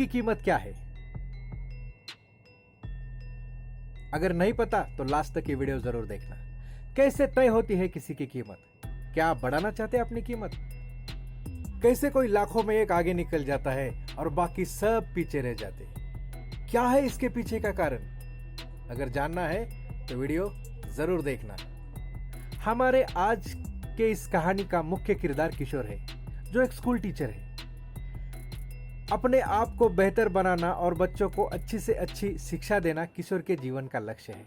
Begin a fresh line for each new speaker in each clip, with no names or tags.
आपकी कीमत क्या है? अगर नहीं पता तो लास्ट तक ये वीडियो जरूर देखना। कैसे तय होती है किसी की कीमत? क्या आप बढ़ाना चाहते हैं अपनी कीमत? कैसे कोई लाखों में एक आगे निकल जाता है और बाकी सब पीछे रह जाते हैं? क्या है इसके पीछे का कारण? अगर जानना है तो वीडियो जरूर देखना। हमारे आज के इस कहानी का मुख्य किरदार किशोर है, जो एक स्कूल टीचर है। अपने आप को बेहतर बनाना और बच्चों को अच्छी से अच्छी शिक्षा देना किशोर के जीवन का लक्ष्य है।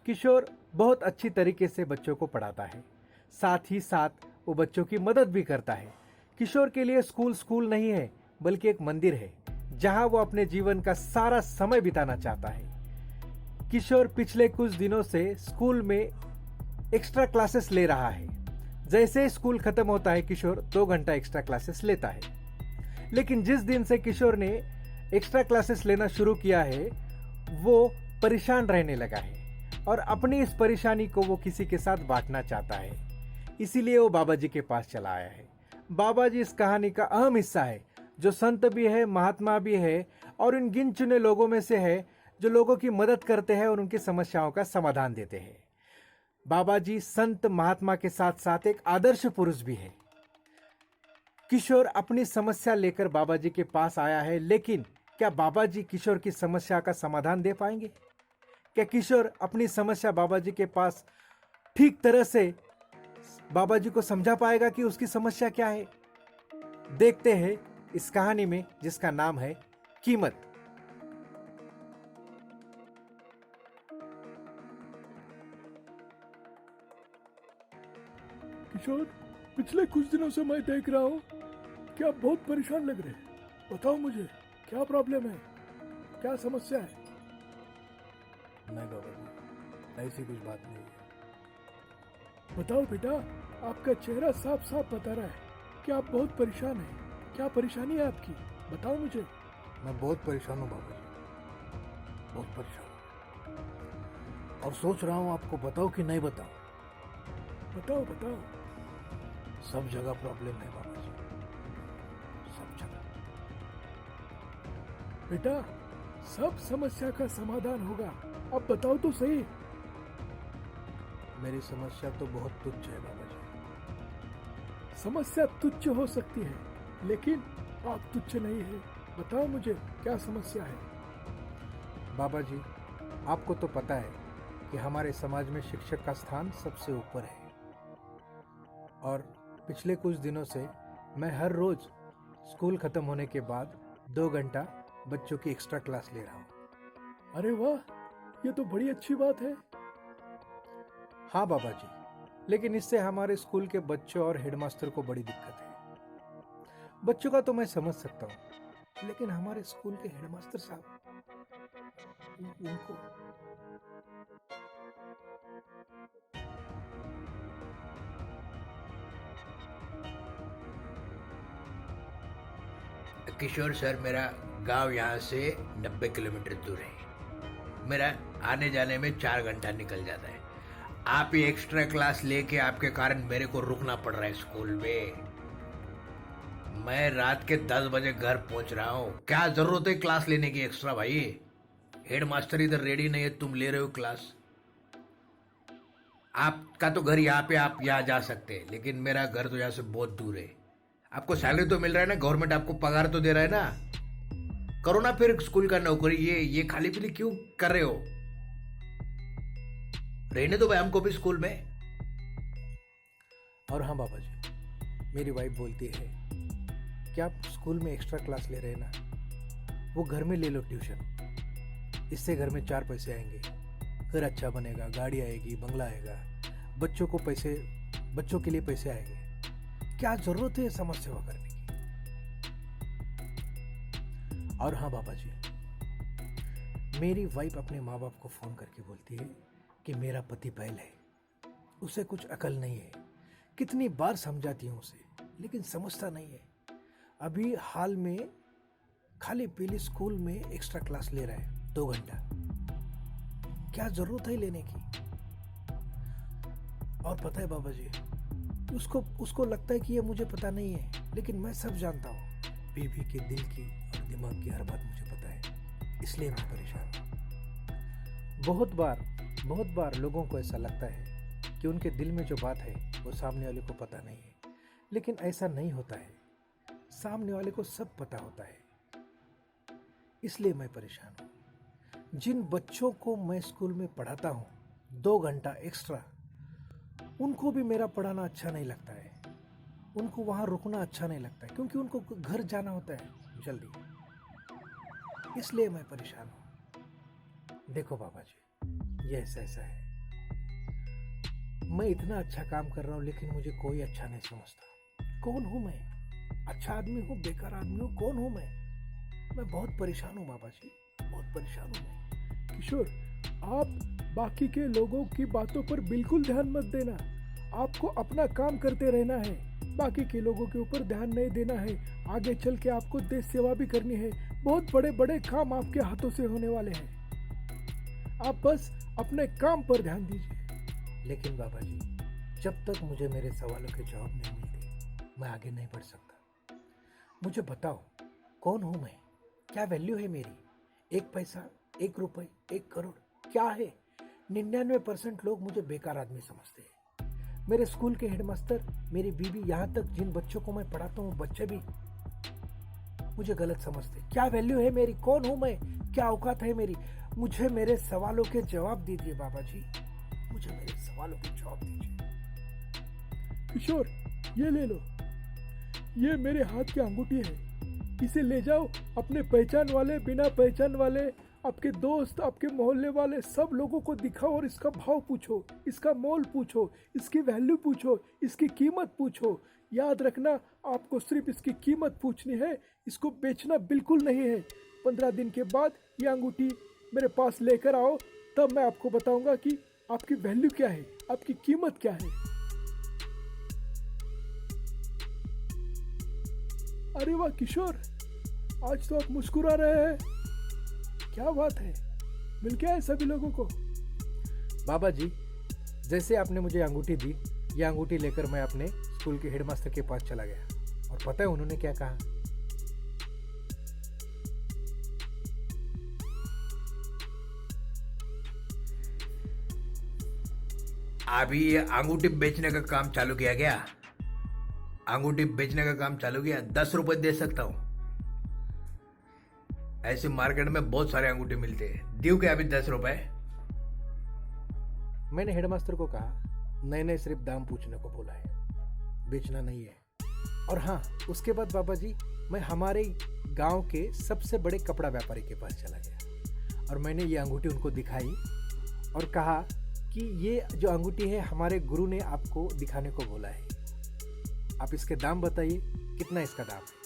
किशोर बहुत अच्छी तरीके से बच्चों को पढ़ाता है, साथ ही साथ वो बच्चों की मदद भी करता है। किशोर के लिए स्कूल नहीं है, बल्कि एक मंदिर है, जहां वो अपने जीवन का सारा समय बिताना चाहता है। किशोर पिछले कुछ दिनों से स्कूल में एक्स्ट्रा क्लासेस ले रहा है। जैसे स्कूल खत्म होता है, किशोर 2 घंटा एक्स्ट्रा क्लासेस लेता है। लेकिन जिस दिन से किशोर ने एक्स्ट्रा क्लासेस लेना शुरू किया है, वो परेशान रहने लगा है और अपनी इस परेशानी को वो किसी के साथ बांटना चाहता है। इसीलिए वो बाबा जी के पास चला आया है। बाबा जी इस कहानी का अहम हिस्सा है, जो संत भी है, महात्मा भी है और इन गिन चुने लोगों में से है जो लोगों की मदद करते हैं और उनकी समस्याओं का समाधान देते हैं। बाबा जी संत महात्मा के साथ साथ एक आदर्श पुरुष भी है। किशोर अपनी समस्या लेकर बाबा जी के पास आया है, लेकिन क्या बाबा जी किशोर की समस्या का समाधान दे पाएंगे? क्या किशोर अपनी समस्या बाबा जी के पास ठीक तरह से बाबा जी को समझा पाएगा कि उसकी समस्या क्या है? देखते हैं इस कहानी में, जिसका नाम है कीमत।
किशोर, पिछले कुछ दिनों से मैं देख रहा हूँ कि आप बहुत परेशान लग रहे हैं। बताओ मुझे, क्या प्रॉब्लम है, क्या समस्या है?
नहीं बाबा जी, ऐसी कुछ बात नहीं है।
बताओ बेटा, आपका चेहरा साफ साफ बता रहा है कि आप बहुत परेशान हैं। क्या परेशानी है आपकी? बताओ मुझे।
मैं बहुत परेशान हूँ बाबा जी, बहुत परेशान हूँ और सोच रहा हूँ आपको बताओ कि नहीं बताओ।
बताओ बताओ।
सब जगह प्रॉब्लम है बाबा जी, सब जगह।
बेटा, सब समस्या का समाधान होगा। अब बताओ तो सही।
मेरी समस्या तो बहुत तुच्छ है बाबा जी।
समस्या तुच्छ हो सकती है, लेकिन आप तुच्छ नहीं है। बताओ मुझे, क्या समस्या है?
बाबा जी, आपको तो पता है कि हमारे समाज में शिक्षक का स्थान सबसे ऊपर है और पिछले कुछ दिनों से मैं हर रोज स्कूल खत्म होने के बाद 2 घंटा बच्चों की एक्स्ट्रा क्लास ले रहा हूँ।
अरे वाह, ये तो बड़ी अच्छी बात है।
हाँ बाबा जी, लेकिन इससे हमारे स्कूल के बच्चों और हेडमास्टर को बड़ी दिक्कत है। बच्चों का तो मैं समझ सकता हूँ, लेकिन हमारे स्कूल के हेडमास्टर साहब, उनको
किशोर सर, मेरा गांव यहाँ से 90 किलोमीटर दूर है। मेरा आने जाने में 4 घंटा निकल जाता है। आप ये एक्स्ट्रा क्लास लेके आपके कारण मेरे को रुकना पड़ रहा है स्कूल में। मैं रात के 10 बजे घर पहुंच रहा हूँ। क्या जरूरत है क्लास लेने की एक्स्ट्रा भाई? हेड मास्टर इधर रेडी नहीं है, तुम ले रहे हो क्लास। आपका तो घर यहाँ पे, आप यहाँ जा सकते हैं, लेकिन मेरा घर तो यहाँ से बहुत दूर है। आपको सैलरी तो मिल रहा है ना, गवर्नमेंट आपको पगार तो दे रहा है ना। करो ना फिर स्कूल का नौकरी। ये खाली पीली क्यों कर रहे हो? रहने दो भाई हमको भी स्कूल में।
और हाँ बाबा जी, मेरी वाइफ बोलती है कि आप स्कूल में एक्स्ट्रा क्लास ले रहे हैं ना, वो घर में ले लो ट्यूशन। इससे घर में 4 पैसे आएंगे, घर अच्छा बनेगा, गाड़ी आएगी, बंगला आएगा, बच्चों के लिए पैसे आएंगे। क्या जरूरत है समाज सेवा करने की? और हाँ बाबा जी, मेरी वाइफ अपने माँ बाप को फोन करके बोलती है कि मेरा पति बैल है, उसे कुछ अकल नहीं है। कितनी बार समझाती हूँ उसे, लेकिन समझता नहीं है। अभी हाल में खाली पीली स्कूल में एक्स्ट्रा क्लास ले रहा है 2 घंटा। क्या जरूरत है लेने की? और पता है बाबा जी, उसको लगता है कि ये मुझे पता नहीं है, लेकिन मैं सब जानता हूँ। बीवी के दिल की और दिमाग की हर बात मुझे पता है, इसलिए मैं परेशान हूँ। बहुत बार लोगों को ऐसा लगता है कि उनके दिल में जो बात है वो सामने वाले को पता नहीं है, लेकिन ऐसा नहीं होता है। सामने वाले को सब पता होता है, इसलिए मैं परेशान हूँ। जिन बच्चों को मैं स्कूल में पढ़ाता हूँ 2 घंटा एक्स्ट्रा, उनको भी मेरा पढ़ाना अच्छा नहीं लगता है, उनको वहाँ रुकना अच्छा नहीं लगता है, क्योंकि उनको घर जाना होता है जल्दी, इसलिए मैं परेशान हूँ। देखो बाबा जी, ये ऐसा है, मैं इतना अच्छा काम कर रहा हूँ लेकिन मुझे कोई अच्छा नहीं समझता। कौन हूँ मैं? अच्छा आदमी हूँ, बेकार आदमी हूँ, कौन हूँ मैं बहुत परेशान हूँ बाबा जी, बहुत परेशान हूँ मैं।
किशोर, आप बाकी के लोगों की बातों पर बिल्कुल ध्यान मत देना। आपको अपना काम करते रहना है, बाकी के लोगों के ऊपर ध्यान नहीं देना है। आगे चल के आपको देश सेवा भी करनी है, बहुत बड़े बड़े काम आपके हाथों से होने वाले हैं। आप बस अपने काम पर ध्यान दीजिए।
लेकिन बाबा जी, जब तक मुझे मेरे सवालों के जवाब नहीं मिलते, मैं आगे नहीं बढ़ सकता। मुझे बताओ, कौन हूँ मैं? क्या वैल्यू है मेरी? 1 पैसा, 1 रुपए, 1 करोड़ क्या है? 99% लोग मुझे बेकार आदमी समझते हैं। मेरे स्कूल के हेडमास्टर, मेरी बीवी, यहाँ तक जिन बच्चों को मैं पढ़ाता हूँ बच्चे भी मुझे गलत समझते हैं। क्या वैल्यू है मेरी? कौन हूँ मैं? क्या औकात है मेरी? मुझे मेरे सवालों के जवाब दीजिए बाबा जी, मुझे मेरे सवालों के जवाब दीजिए।
किशोर, ये ले लो, ये मेरे हाथ की अंगूठी है। इसे ले जाओ, अपने पहचान वाले, बिना पहचान वाले, आपके दोस्त, आपके मोहल्ले वाले सब लोगों को दिखाओ और इसका भाव पूछो, इसका मोल पूछो, इसकी वैल्यू पूछो, इसकी कीमत पूछो। याद रखना, आपको सिर्फ इसकी कीमत पूछनी है, इसको बेचना बिल्कुल नहीं है। 15 दिन के बाद ये अंगूठी मेरे पास लेकर आओ, तब मैं आपको बताऊंगा कि आपकी वैल्यू क्या है, आपकी कीमत क्या है। अरे वाह किशोर, आज तो आप मुस्कुरा रहे हैं, क्या बात है? मिल गया है सभी लोगों को?
बाबा जी, जैसे आपने मुझे अंगूठी दी, यह अंगूठी लेकर मैं अपने स्कूल के हेडमास्टर के पास चला गया, और पता है उन्होंने क्या कहा?
अभी ये अंगूठी बेचने का काम चालू किया गया? अंगूठी बेचने का काम चालू किया? 10 रुपए दे सकता हूं। ऐसे मार्केट में बहुत सारे अंगूठी मिलते हैं, दियो क्या अभी 10 रुपए?
मैंने हेडमास्टर को कहा, नए सिर्फ दाम पूछने को बोला है, बेचना नहीं है। और हाँ, उसके बाद बाबा जी, मैं हमारे गांव के सबसे बड़े कपड़ा व्यापारी के पास चला गया और मैंने ये अंगूठी उनको दिखाई और कहा कि ये जो अंगूठी है हमारे गुरु ने आपको दिखाने को बोला है, आप इसके दाम बताइए, कितना इसका दाम है?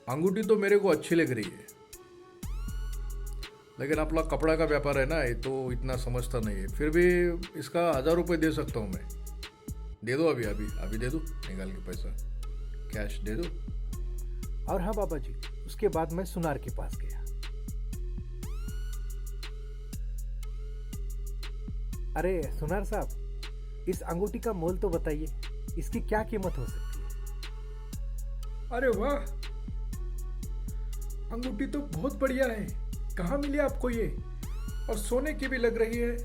अंगूठी तो मेरे को अच्छी लग रही है, लेकिन अपना कपड़ा का व्यापार है ना, ये तो इतना समझता नहीं है। फिर भी इसका 1000 रुपये दे सकता हूँ मैं। दे दो, अभी दे दो, निकाल के पैसा, कैश दे दो।
और हाँ बाबा जी, उसके बाद मैं सुनार के पास गया। अरे सुनार साहब, इस अंगूठी का मोल तो बताइए, इसकी क्या कीमत हो सकती है?
अरे वाह, अंगूठी तो बहुत बढ़िया है। कहाँ मिली आपको ये? और सोने की भी लग रही है।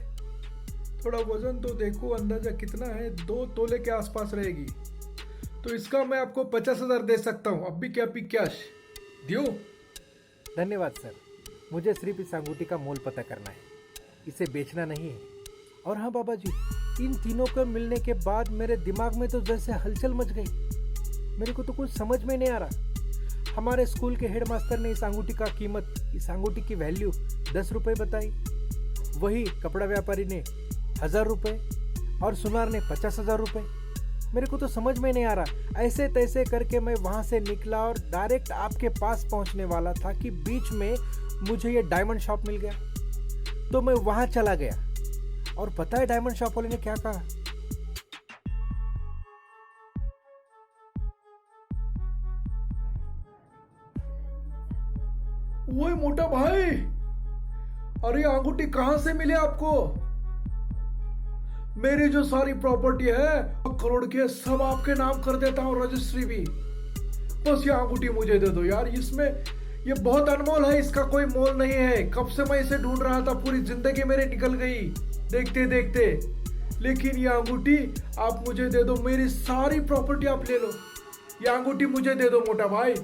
थोड़ा वजन तो देखो, अंदाजा कितना है, 2 तोले के आसपास रहेगी। तो इसका मैं आपको 50,000 दे सकता हूँ। अब भी क्या कैश दियो?
धन्यवाद सर, मुझे सिर्फ इस अंगूठी का मोल पता करना है, इसे बेचना नहीं है। और हाँ बाबा जी, इन तीनों को मिलने के बाद मेरे दिमाग में तो जैसे हलचल मच गई। मेरे को तो कुछ समझ में नहीं आ रहा। हमारे स्कूल के हेडमास्टर ने इस अंगूठी का कीमत, इस अंगूठी की वैल्यू 10 रुपये बताई, वही कपड़ा व्यापारी ने 1000 रुपये और सुनार ने 50,000 रुपये। मेरे को तो समझ में नहीं आ रहा। ऐसे तैसे करके मैं वहाँ से निकला और डायरेक्ट आपके पास पहुँचने वाला था कि बीच में मुझे ये डायमंड शॉप मिल गया, तो मैं वहाँ चला गया। और पता है डायमंड शॉप वाले ने क्या कहा?
ओए मोटा भाई, अरे अंगूठी कहां से मिले आपको? मेरी जो सारी प्रॉपर्टी है करोड़ के सब आपके नाम कर देता हूँ, रजिस्ट्री भी। बस ये अंगूठी मुझे दे दो यार, इसमें ये बहुत अनमोल है, इसका कोई मोल नहीं है। कब से मैं इसे ढूंढ रहा था, पूरी जिंदगी मेरी निकल गई देखते देखते, लेकिन ये अंगूठी आप मुझे दे दो, मेरी सारी प्रॉपर्टी आप ले लो, ये अंगूठी मुझे दे दो मोटा भाई।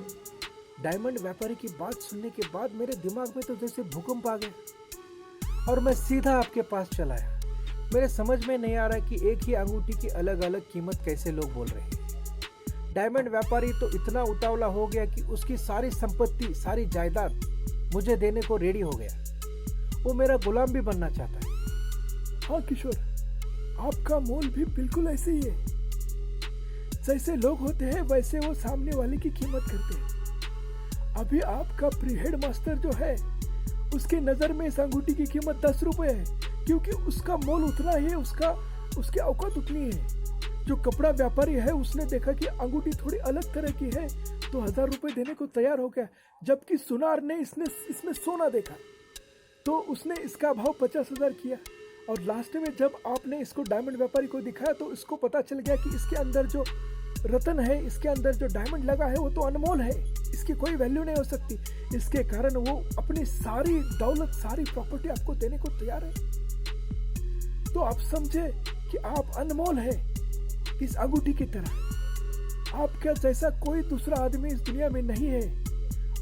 डायमंड व्यापारी की बात सुनने के बाद मेरे दिमाग में तो जैसे भूकंप आ गया और मैं सीधा आपके पास चला आया। मेरे समझ में नहीं आ रहा कि एक ही अंगूठी की अलग अलग कीमत कैसे लोग बोल रहे हैं। डायमंड व्यापारी तो इतना उतावला हो गया कि उसकी सारी संपत्ति, सारी जायदाद मुझे देने को रेडी हो गया। वो मेरा गुलाम भी बनना चाहता है।
हाँ किशोर, आपका मोल भी बिल्कुल ऐसे ही है। जैसे लोग होते हैं वैसे वो सामने वाले की कीमत करते हैं। अभी आपका प्री हेड मास्टर जो है उसके नजर में इस अंगूठी की कीमत 10 रुपए है, क्योंकि उसका मोल उतना ही है, उसकी औकात उतनी है। जो कपड़ा व्यापारी है उसने देखा कि अंगूठी थोड़ी अलग तरह की है तो 1000 रुपए देने को तैयार हो गया, जबकि सुनार ने इसमें सोना देखा तो उसने इसका भाव 50,000 किया। और लास्ट में जब आपने इसको डायमंड व्यापारी को दिखाया तो इसको पता चल गया कि इसके अंदर जो रतन है, इसके अंदर जो डायमंड लगा है वो तो अनमोल है, इसकी कोई वैल्यू नहीं हो सकती। इसके कारण वो अपनी सारी दौलत, सारी प्रॉपर्टी आपको देने को तैयार है। तो आप समझे कि आप अनमोल है इस अंगूठी की तरह। आपका जैसा कोई दूसरा आदमी इस दुनिया में नहीं है।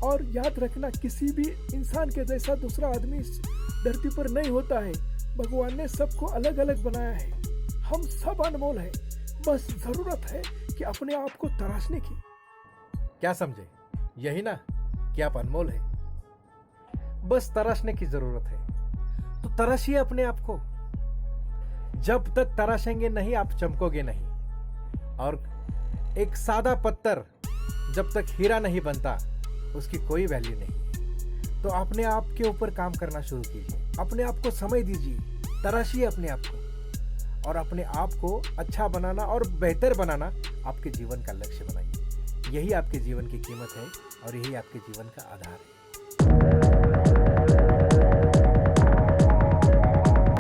और याद रखना, किसी भी इंसान के जैसा दूसरा आदमी इस धरती पर नहीं होता है। भगवान ने सबको अलग अलग बनाया है, हम सब अनमोल है। बस जरूरत है कि अपने आप को तराशने की।
क्या समझे? यही ना कि आप अनमोल है। बस तराशने की जरूरत है, तो तराशिए अपने आप को। जब तक तराशेंगे नहीं आप चमकोगे नहीं। और एक सादा पत्थर जब तक हीरा नहीं बनता उसकी कोई वैल्यू नहीं। तो अपने आप के ऊपर काम करना शुरू कीजिए, अपने आप को समय दीजिए, तराशिए अपने आप को। और अपने आप को अच्छा बनाना और बेहतर बनाना आपके जीवन का लक्ष्य बनाइए। यही आपके जीवन की कीमत है और यही आपके जीवन का आधार है।